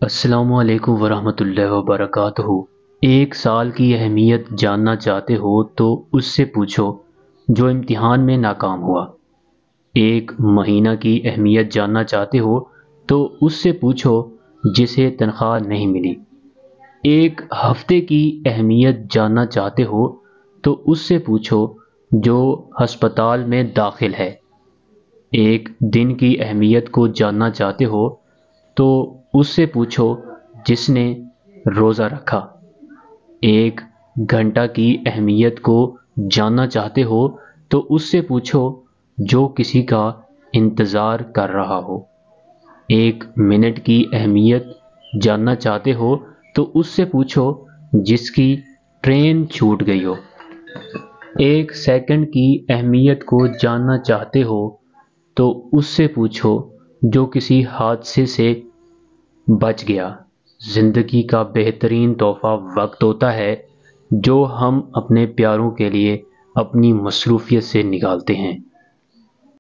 السلام علیکم ورحمۃ اللہ وبرکاتہ۔ ایک سال کی اہمیت جاننا چاہتے ہو تو اس سے پوچھو جو امتحان میں ناکام ہوا۔ ایک مہینہ کی اہمیت جاننا چاہتے ہو تو اس سے پوچھو جسے تنخواہ نہیں ملی۔ ایک ہفتے کی اہمیت جاننا چاہتے ہو تو اس سے پوچھو جو ہسپتال میں داخل ہے۔ ایک دن کی اہمیت کو جاننا چاہتے ہو تو اس سے پوچھو جس نے روزہ رکھا۔ ایک گھنٹہ کی اہمیت کو جاننا چاہتے ہو تو اس سے پوچھو جو کسی کا انتظار کر رہا ہو۔ ایک منٹ کی اہمیت جاننا چاہتے ہو تو اس سے پوچھو جس کی ٹرین چھوٹ گئی ہو۔ ایک سیکنڈ کی اہمیت کو جاننا چاہتے ہو تو اس سے پوچھو جو کسی حادثے سے بچ گیا۔ زندگی کا بہترین تحفہ وقت ہوتا ہے جو ہم اپنے پیاروں کے لیے اپنی مصروفیت سے نکالتے ہیں۔